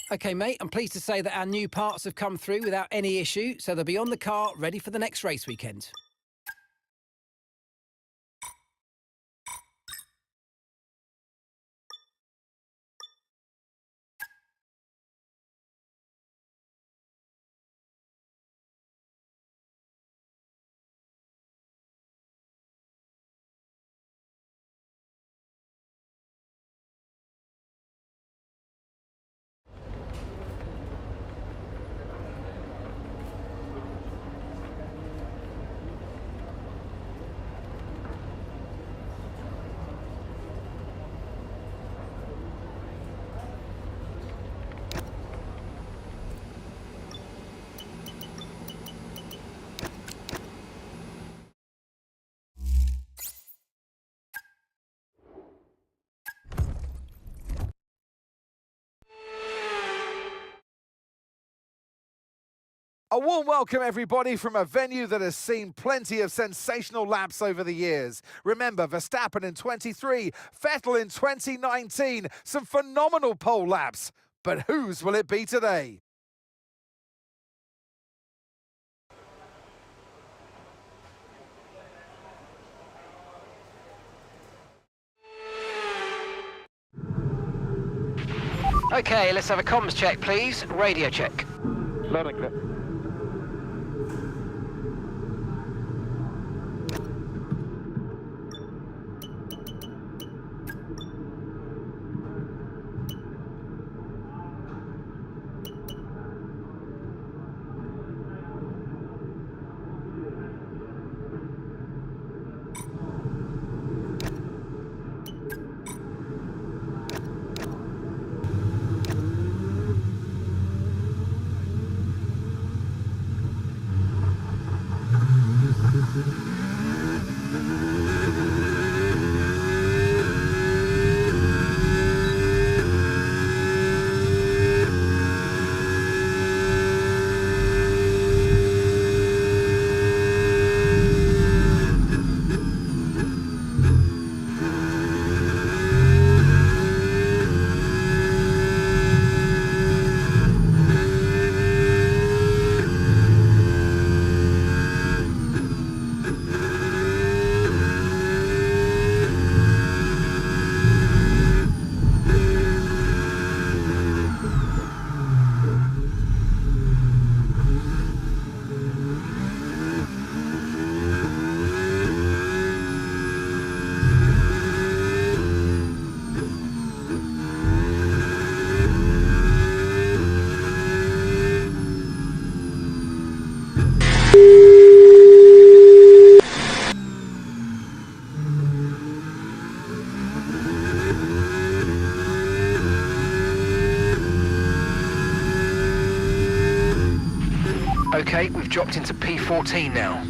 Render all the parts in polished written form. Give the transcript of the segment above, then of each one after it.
OK, mate, I'm pleased to say that our new parts have come through without any issue, so they'll be on the car ready for the next race weekend. A warm welcome, everybody, from a venue that has seen plenty of sensational laps over the years. Remember, Verstappen in 23, Vettel in 2019, some phenomenal pole laps. But whose will it be today? OK, let's have a comms check, please. Radio check. Loud and clear. OK, we've dropped into P14 now.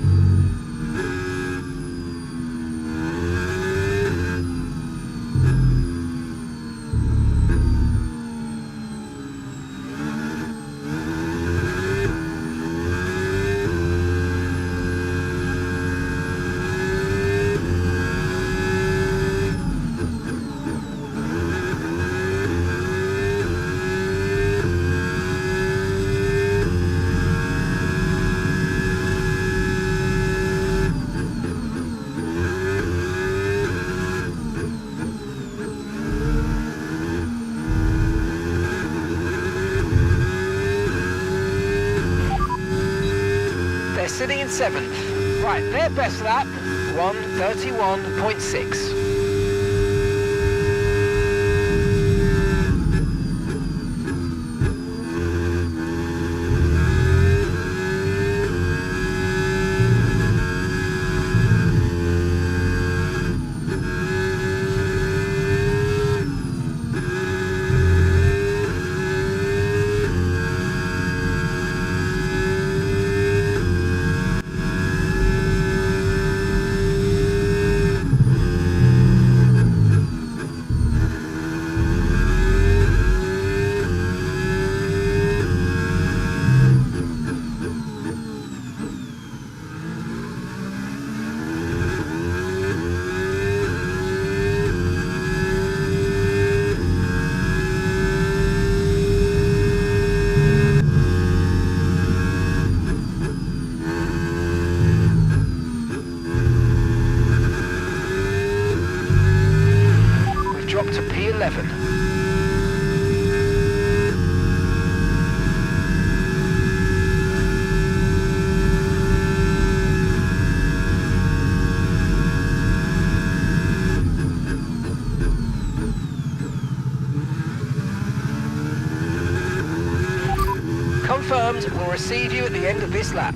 Sitting in 7th. Right, their best lap, 1:31.6. CL11. Confirmed, we'll receive you at the end of this lap.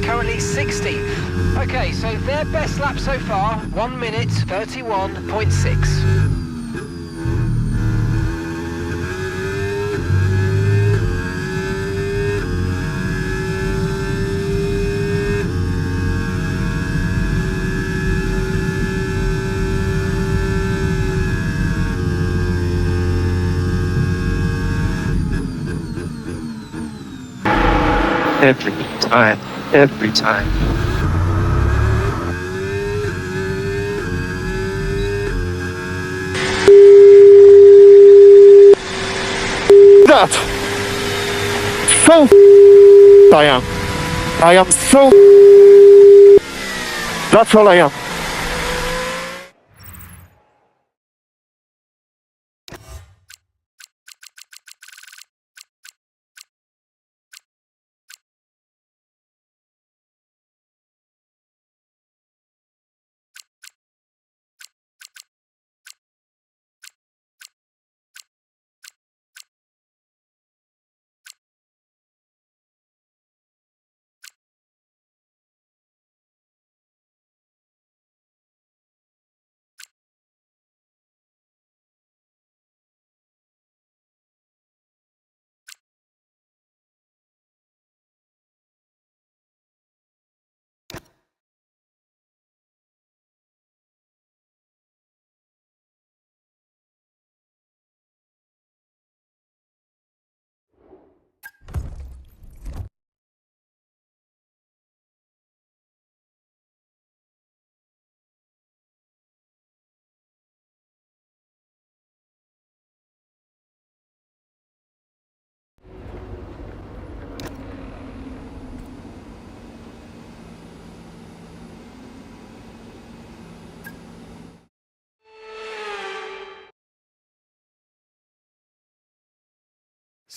Currently 16th. Okay, so their best lap so far, 1 minute 31.6. Every time. That so I am so that's all I am.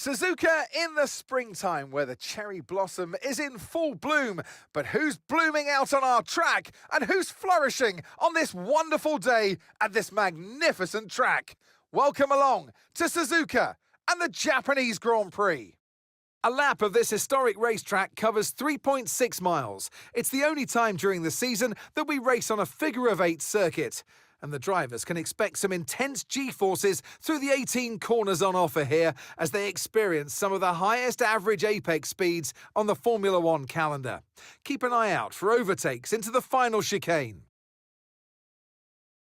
Suzuka in the springtime where the cherry blossom is in full bloom. But who's blooming out on our track and who's flourishing on this wonderful day at this magnificent track? Welcome along to Suzuka and the Japanese Grand Prix. A lap of this historic racetrack covers 3.6 miles. It's the only time during the season that we race on a figure-of-8 circuit. And the drivers can expect some intense G-forces through the 18 corners on offer here as they experience some of the highest average apex speeds on the Formula One calendar. Keep an eye out for overtakes into the final chicane.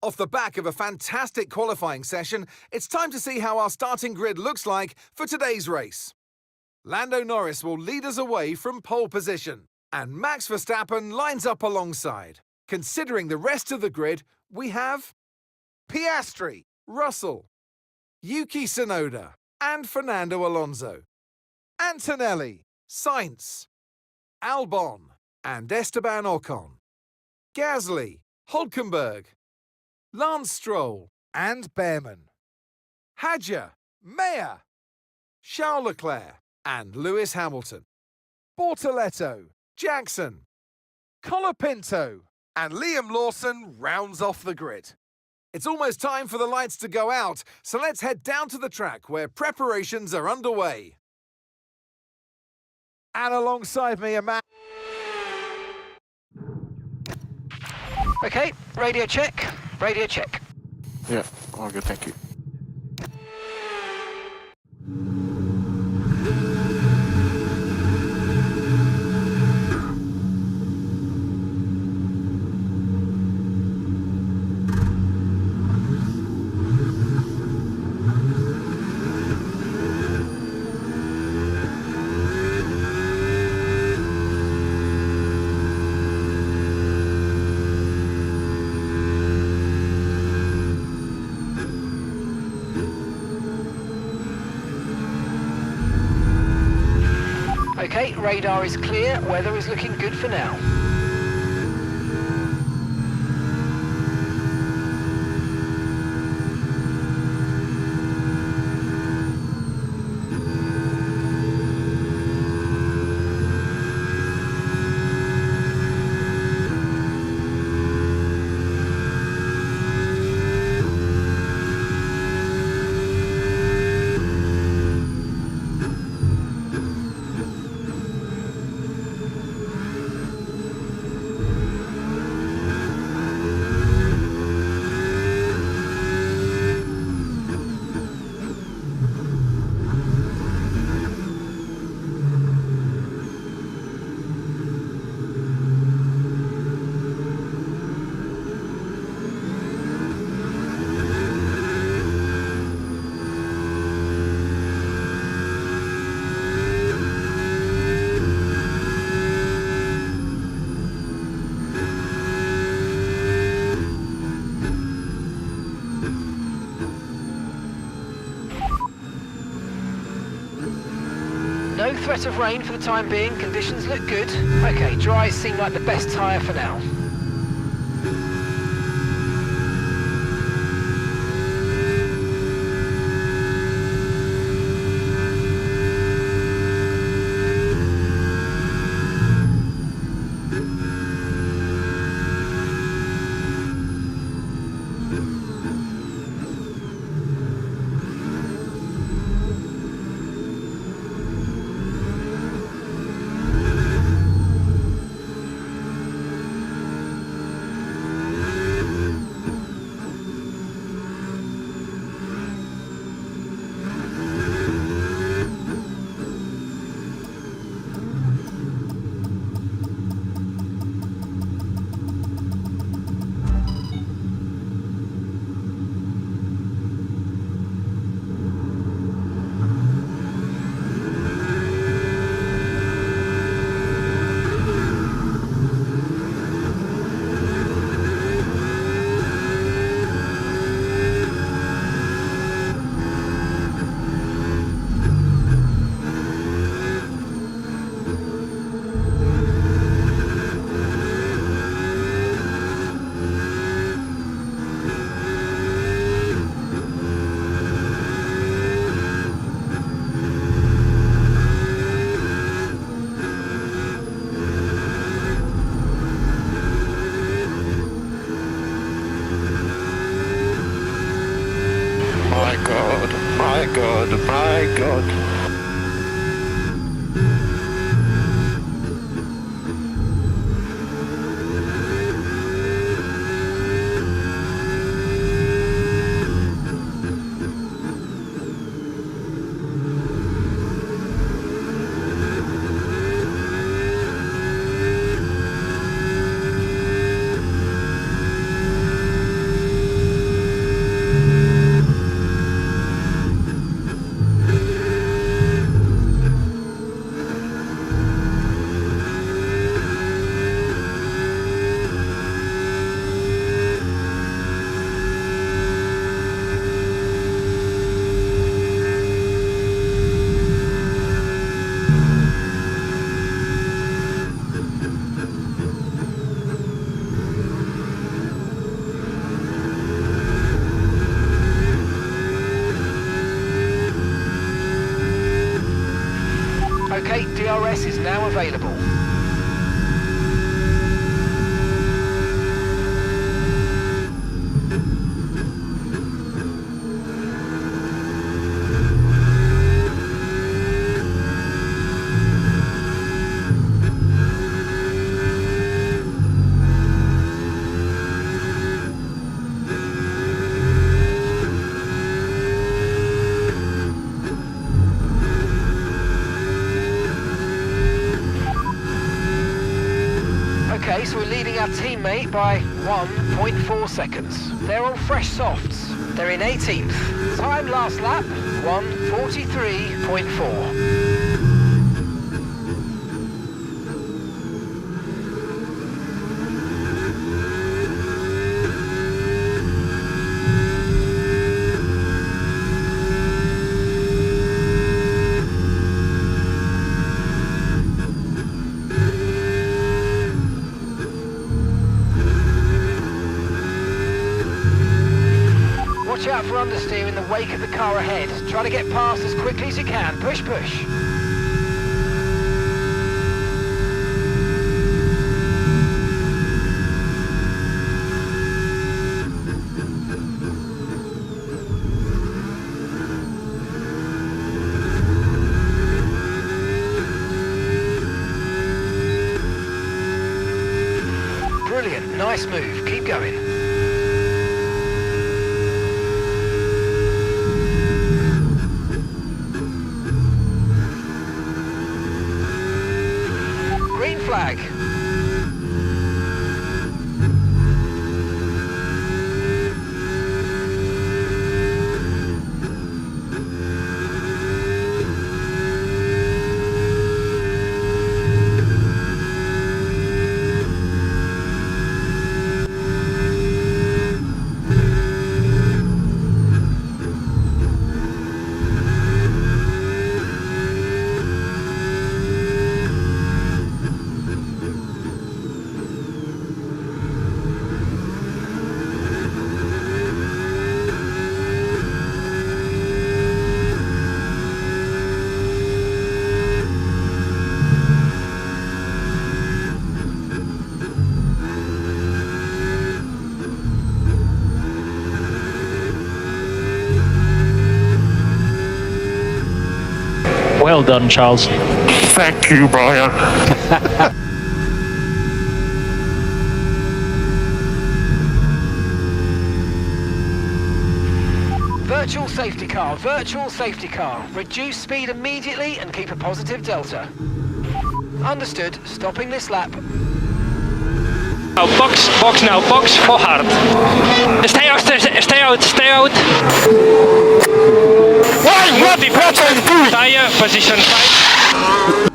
Off the back of a fantastic qualifying session, it's time to see how our starting grid looks like for today's race. Lando Norris will lead us away from pole position, and Max Verstappen lines up alongside. Considering the rest of the grid, we have Piastri, Russell, Yuki Tsunoda, and Fernando Alonso. Antonelli, Sainz, Albon and Esteban Ocon, Gasly, Hulkenberg, Lance Stroll and Behrman, Hadjar, Mayer, Charles Leclerc and Lewis Hamilton, Bortoletto, Jackson, Colapinto and Liam Lawson rounds off the grid. It's almost time for the lights to go out, so let's head down to the track where preparations are underway. And alongside me, a man... Okay, radio check, radio check. Yeah, all good, thank you. Okay, radar is clear, weather is looking good for now. No threat of rain for the time being, conditions look good. Okay, dry seem like the best tyre for now. Okay, DRS is now available. Okay, so we're leading our teammate by 1.4 seconds. They're on fresh softs. They're in 18th. Time last lap, 1:43.4. Watch out for understeer in the wake of the car ahead. Try to get past as quickly as you can. Push, push. Brilliant, nice move. Keep going. Green flag. Well done, Charles. Thank you, Brian. Virtual safety car, virtual safety car. Reduce speed immediately and keep a positive delta. Understood. Stopping this lap. Now box now, box for hard. Stay out, stay out, stay out. What Tire, position 5.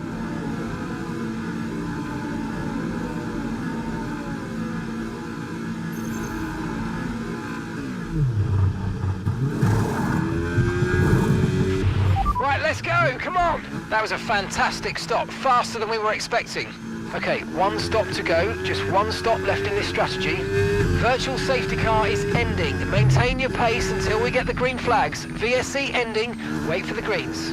Right, let's go, come on! That was a fantastic stop, faster than we were expecting. Okay, one stop to go, just one stop left in this strategy. Virtual safety car is ending. Maintain your pace until we get the green flags. VSC ending, wait for the greens.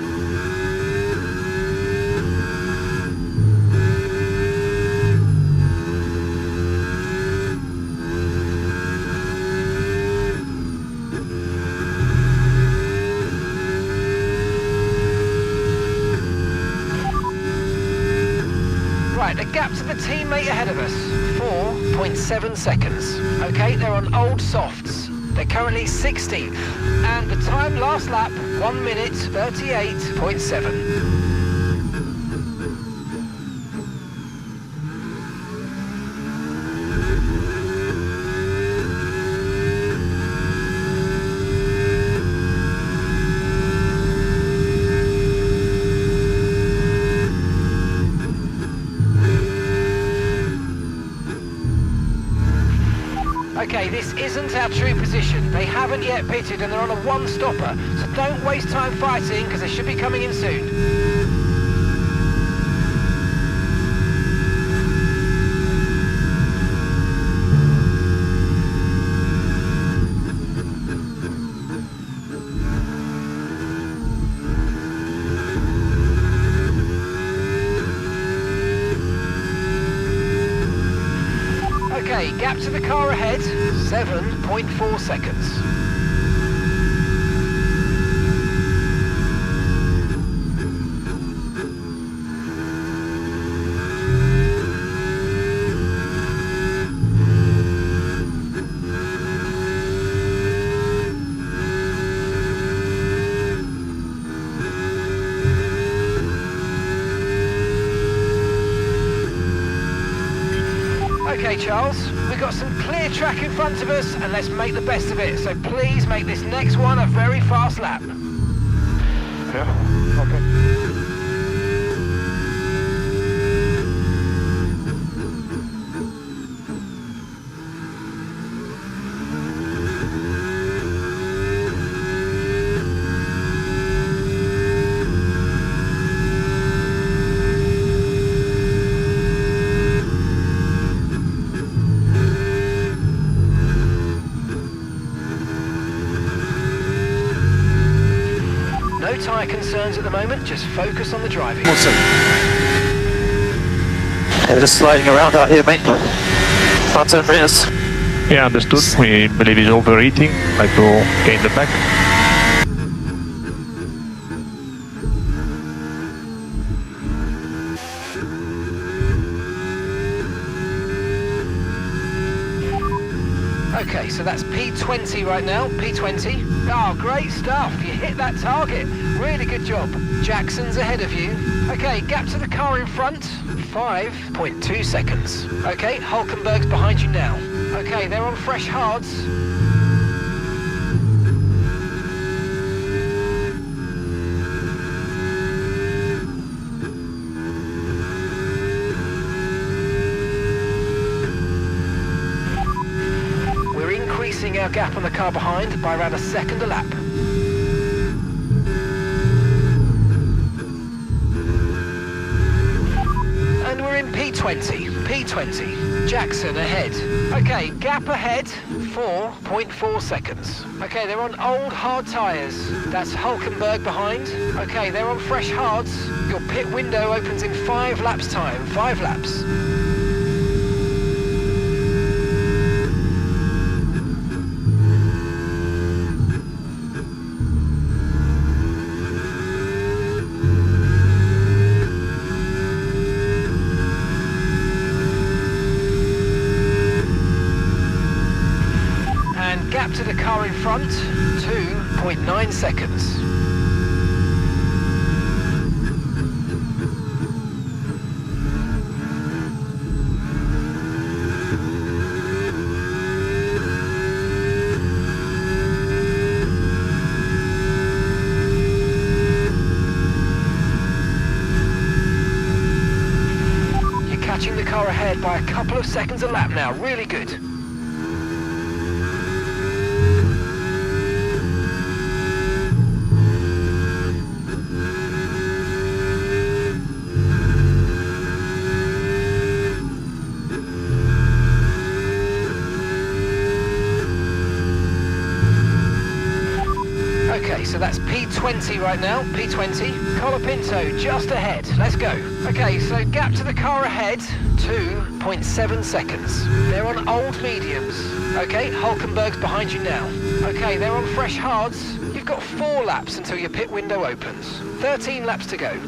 Right, the gap to the teammate ahead of us, 4.7 seconds. Okay, they're on old softs. They're currently 16th. And the time last lap, 1:38.7. Okay, this isn't our true position. They haven't yet pitted and they're on a one-stopper, so don't waste time fighting because they should be coming in soon. Okay, gap to the car ahead, 7.4 seconds. Okay, Charles, we've got some clear track in front of us, and let's make the best of it. So please make this next one a very fast lap. Yeah, okay. No tyre concerns at the moment, just focus on the driving. Awesome. Yeah, just sliding around out here, mate. Front and rears. Yeah, understood. We believe he's overheating. Like to gain the back. Okay, so that's P20 right now, P20. Oh, great stuff, you hit that target. Really good job. Jackson's ahead of you. Okay, gap to the car in front, 5.2 seconds. Okay, Hulkenberg's behind you now. Okay, they're on fresh hards. Increasing our gap on the car behind by around a second a lap. And we're in P20, P20. Jackson ahead. Okay, gap ahead, 4.4 seconds. Okay, they're on old hard tyres. That's Hulkenberg behind. Okay, they're on fresh hards. Your pit window opens in 5 laps time, 5 laps. Gap to the car in front, 2.9 seconds. You're catching the car ahead by a couple of seconds a lap now, really good. Okay, so that's P20 right now, P20. Colapinto just ahead, let's go. Okay, so gap to the car ahead, 2.7 seconds. They're on old mediums. Okay, Hulkenberg's behind you now. Okay, they're on fresh hards. You've got 4 laps until your pit window opens. 13 laps to go.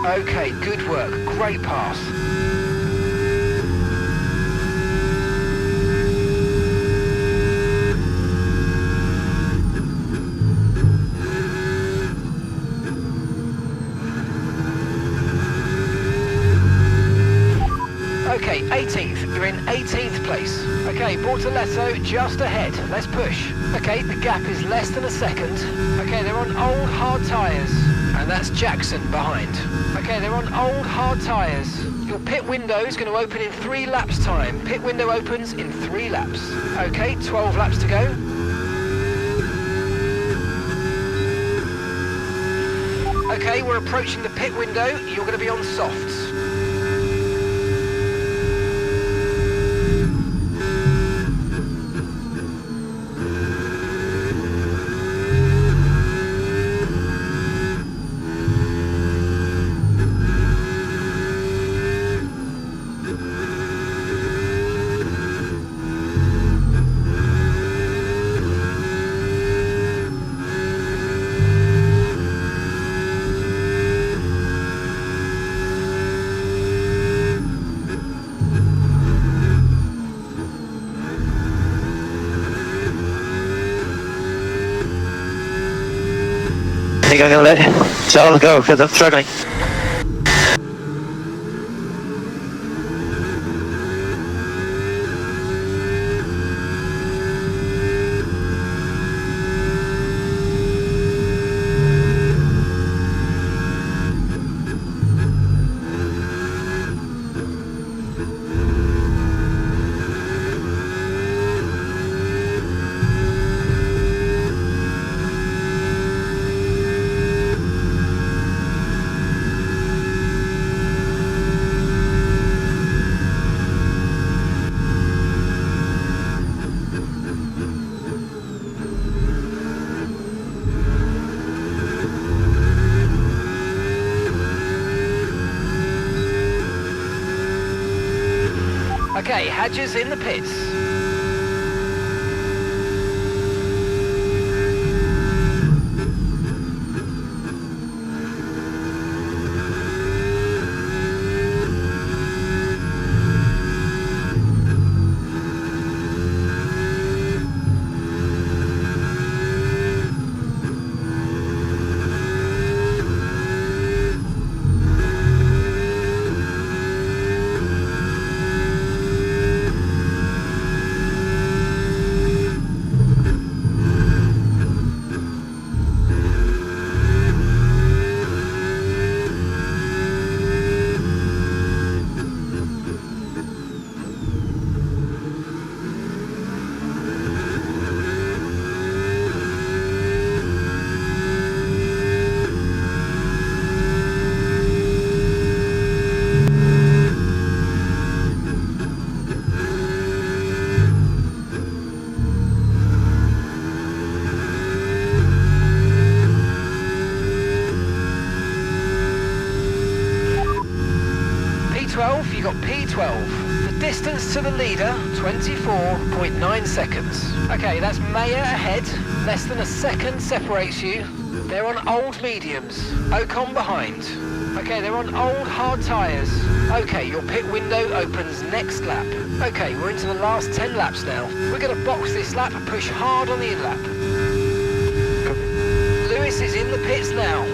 Okay, good work. Great pass. Okay, 18th. You're in 18th place. Okay, Bortoletto just ahead. Let's push. Okay, the gap is less than a second. Okay, they're on old hard tyres. And that's Jackson behind. Okay, they're on old hard tyres. Your pit window is going to open in 3 laps time. Pit window opens in 3 laps. Okay, 12 laps to go. Okay, we're approaching the pit window. You're going to be on softs. I think I'm gonna let Charles go because I'm struggling. Okay, Hadger's in the pits. You got P12. The distance to the leader, 24.9 seconds. Okay, that's Mayer ahead. Less than a second separates you. They're on old mediums. Ocon behind. Okay, they're on old hard tyres. Okay, your pit window opens next lap. Okay, we're into the last 10 laps now. We're going to box this lap and push hard on the in-lap. Lewis is in the pits now.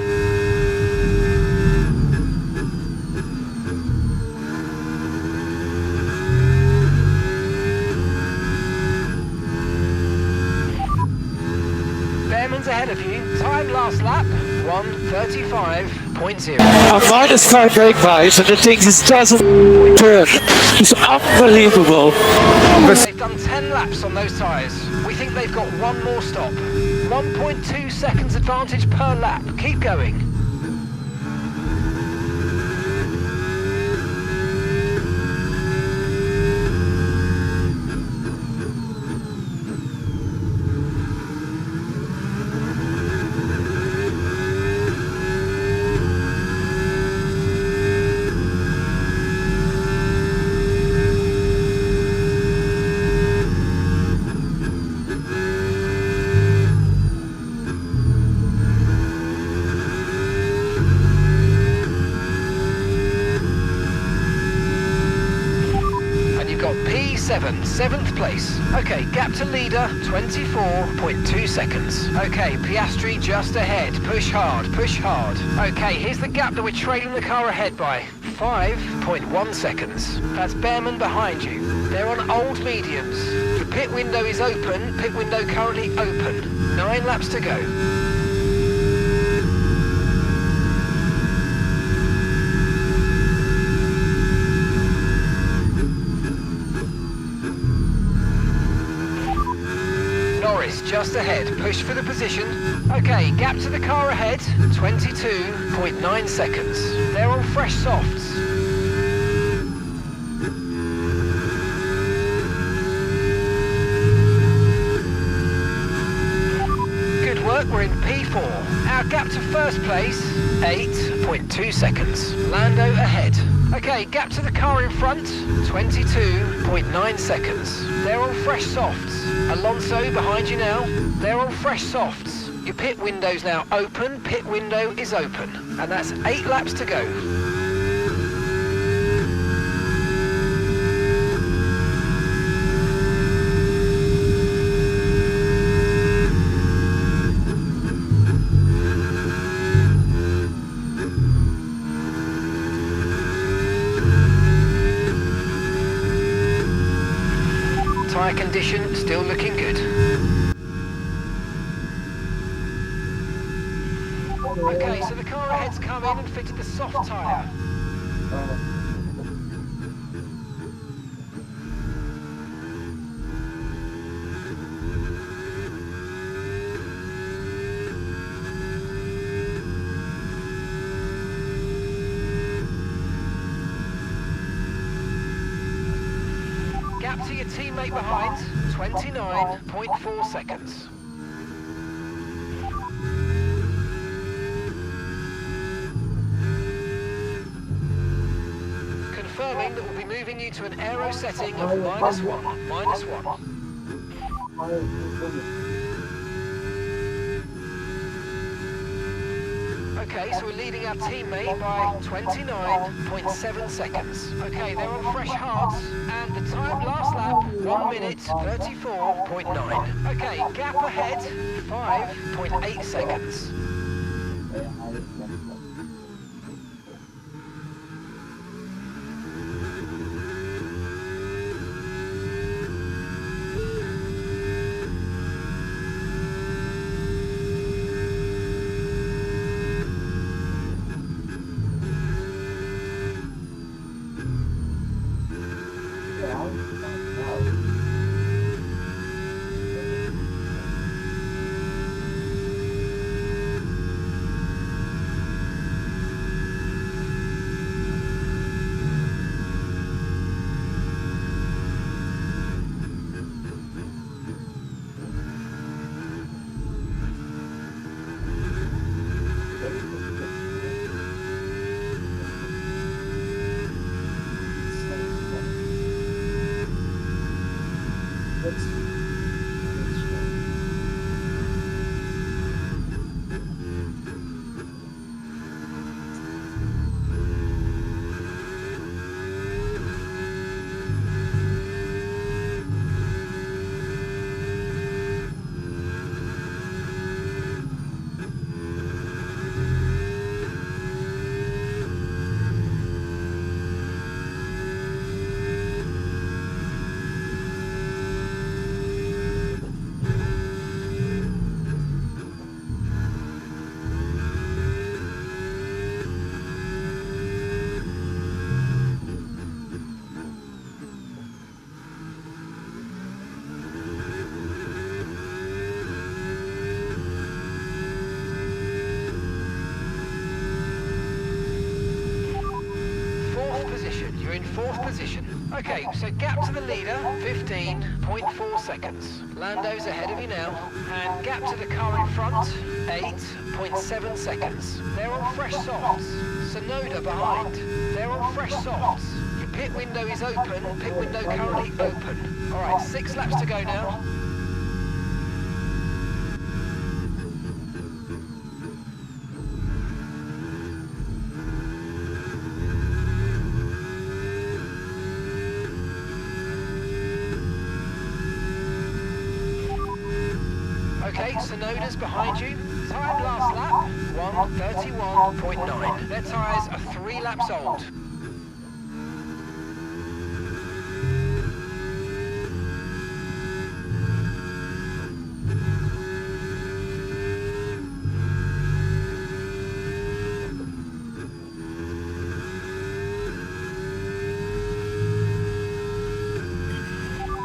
Ahead of you. Time last lap, 1:35.0. I'm minus 5 brake pads and the thing just doesn't turn. It's unbelievable. They've done 10 laps on those tyres. We think they've got one more stop. 1.2 seconds advantage per lap. Keep going. 7, seventh place. Okay, gap to leader, 24.2 seconds. Okay, Piastri just ahead. Push hard, push hard. Okay, here's the gap that we're trailing the car ahead by. 5.1 seconds. That's Behrman behind you. They're on old mediums. The pit window is open, pit window currently open. 9 laps to go. Norris just ahead, push for the position. Okay, gap to the car ahead, 22.9 seconds. They're on fresh softs. Good work, we're in P4. Our gap to first place, 8.2 seconds. Lando ahead. Okay, gap to the car in front, 22.9 seconds. They're on fresh softs. Alonso behind you now. They're on fresh softs. Your pit window's now open. Pit window is open. And that's 8 laps to go. Tyre condition still looking good. Okay, so the car ahead's come in and fitted the soft tyre. Gap to your teammate behind, 29.4 seconds. Confirming that we'll be moving you to an aero setting of -1, -1. Okay, so we're leading our teammate by 29.7 seconds. Okay, they're on fresh hards, and the time last lap, 1 minute 34.9. Okay, gap ahead, 5.8 seconds. in fourth position. Okay, so gap to the leader, 15.4 seconds. Lando's ahead of you now. And gap to the car in front, 8.7 seconds. They're on fresh softs. Sonoda behind. They're on fresh softs. Your pit window is open. Pit window currently open. All right, 6 laps to go now. Okay, Sonoda's behind you. Time last lap, 1:31.9. Their tyres are 3 laps old.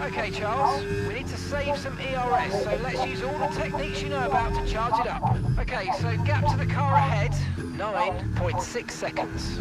Okay, Charles, we need to save some ERS, so let's use all the techniques you know about to charge it up. Okay, so gap to the car ahead, 9.6 seconds.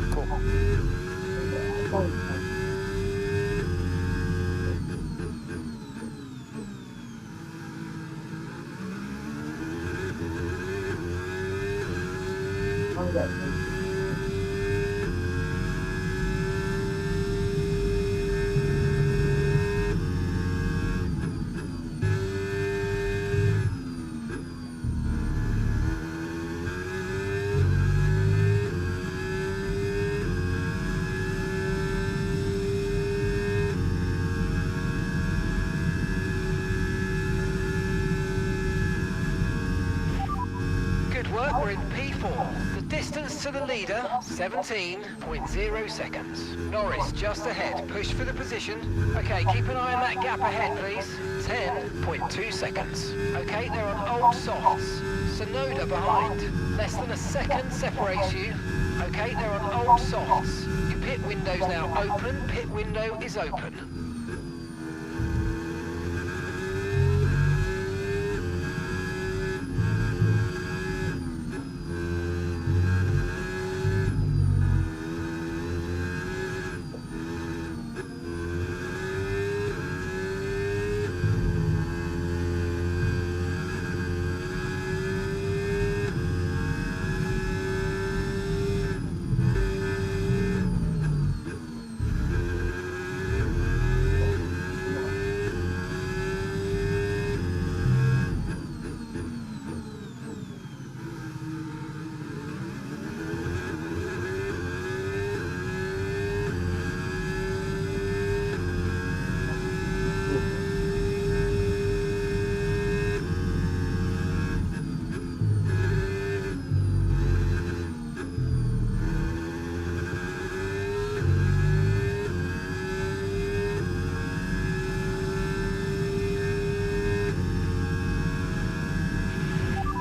Good work, we're in P4. The distance to the leader, 17.0 seconds. Norris just ahead, push for the position. Okay, keep an eye on that gap ahead, please. 10.2 seconds. Okay, they're on old softs. Sonoda behind. Less than a second separates you. Okay, they're on old softs. Your pit window's now open. Pit window is open.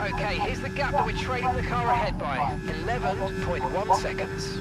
Okay, here's the gap that we're trailing the car ahead by. 11.1 seconds.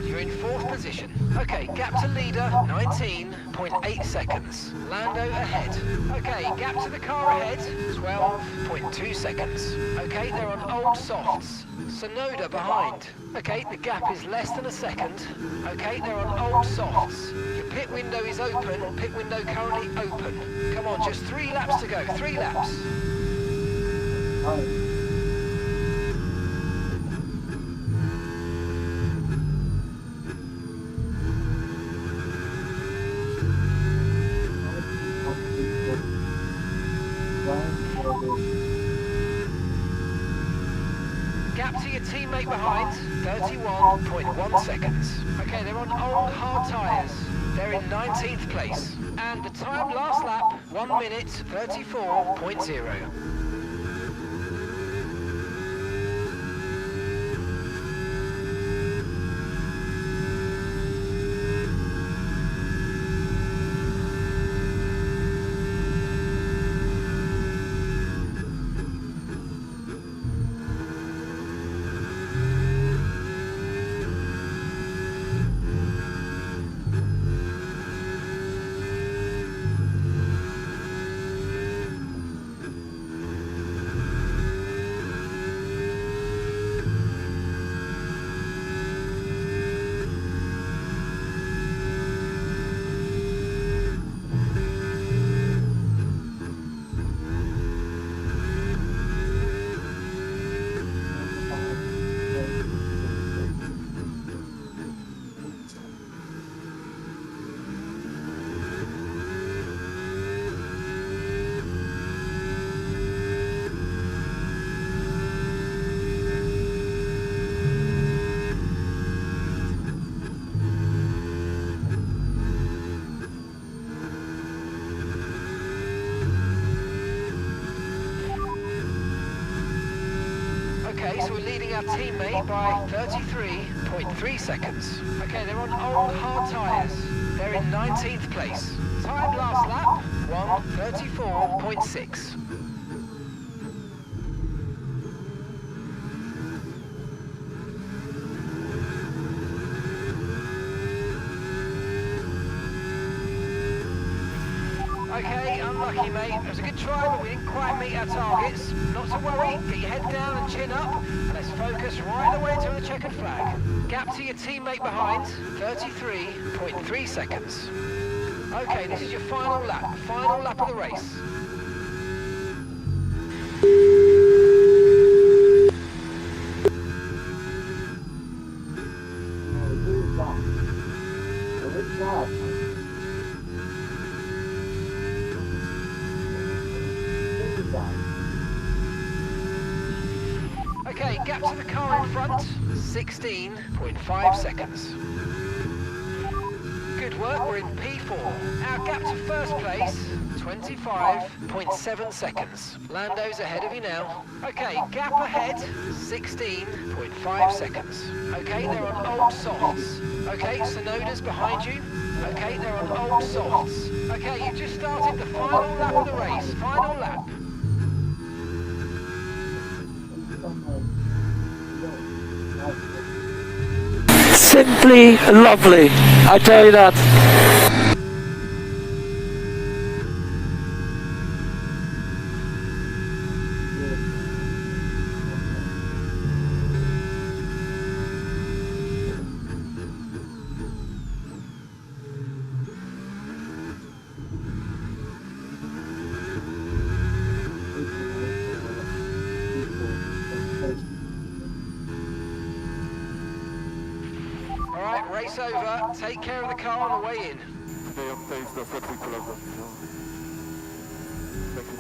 You're in 4th position. Okay, gap to leader, 19.8 seconds. Lando ahead. Okay, gap to the car ahead, 12.2 seconds. Okay, they're on old softs. Sonoda behind. Okay, the gap is less than a second. Okay, they're on old softs. Your pit window is open. Pit window currently open. Come on, just 3 laps to go. 3 laps. Gap to your teammate behind, 31.1 seconds. Okay, they're on old hard tyres. They're in 19th place. And the time last lap, 1 minute 34.0. Okay, so we're leading our teammate by 33.3 seconds. Okay, they're on old hard tyres. They're in 19th place. Time last lap, 1:34.6. Okay, unlucky mate. It was a good try, but we didn't quite meet our targets. Not to worry, get your head down and chin up, and let's focus right the way to the checkered flag. Gap to your teammate behind, 33.3 seconds. Okay, this is your final lap of the race. Okay, gap to the car in front, 16.5 seconds. Good work, we're in P4. Our gap to first place, 25.7 seconds. Lando's ahead of you now. Okay, gap ahead, 16.5 seconds. Okay, they're on old softs. Okay, Sonoda's behind you. Okay, they're on old softs. Okay, you've just started the final lap of the race. Final lap. Simply lovely, I tell you that. All right, race over. Take care of the car on the way in. Stay on pace, that's what we call them. Thank you.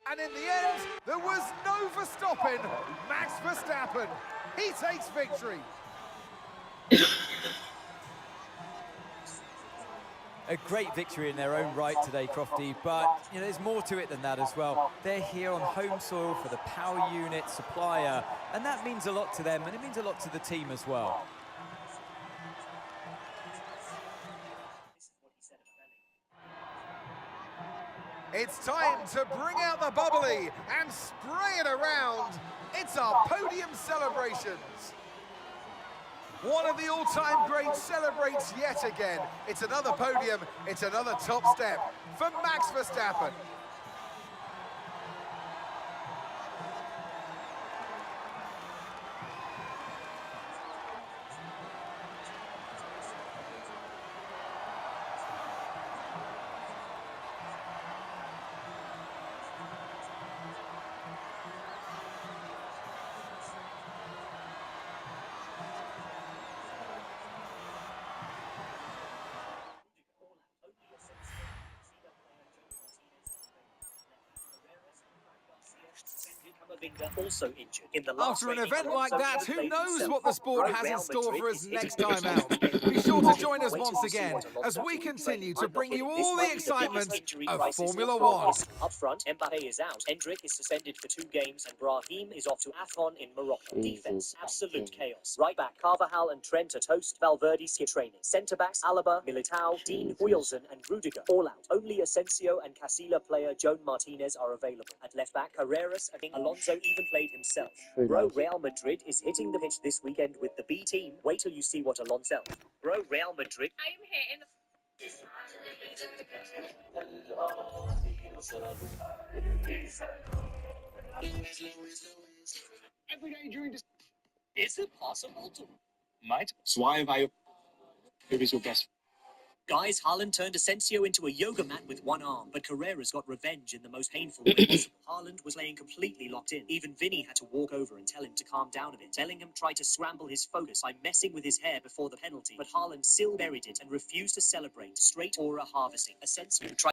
And in the end, there was no Verstappen. Max Verstappen, he takes victory. A great victory in their own right today, Crofty, but there's more to it than that as well. They're here on home soil for the power unit supplier, and that means a lot to them, and it means a lot to the team as well. It's time to bring out the bubbly and spray it around. It's our podium celebrations. One of the all-time greats celebrates yet again. It's another podium, it's another top step for Max Verstappen. Also injured in the last After an race. event like that, who knows what the sport has in store for us next time out? Be sure to join us once again as we continue to bring you all the excitement of Formula One. Up front, Mbappe is out, Hendrick is suspended for 2 games, and Brahim is off to Afcon in Morocco. Defense, absolute chaos. Right back, Carvajal and Trent are toast, Valverde skip training. Centre backs, Alaba, Militao, Dean, Huijsen and Rudiger all out. Only Asensio and Casilla player Joan Martinez are available. At left back, Carreras and Alonso even played himself. Bro, Real Madrid is hitting the pitch this weekend with the B team. Wait till you see what Alonso. Bro, Real Madrid. I am here in the every day during this. Is it possible to? Mate, zwaaien wij op. Who is your best? Guys, Haaland turned Asensio into a yoga mat with one arm, but Carreras got revenge in the most painful way possible. Haaland was laying completely locked in. Even Vinny had to walk over and tell him to calm down a bit. Bellingham tried to scramble his focus by messing with his hair before the penalty, but Haaland still buried it and refused to celebrate. Straight aura harvesting. Asensio tried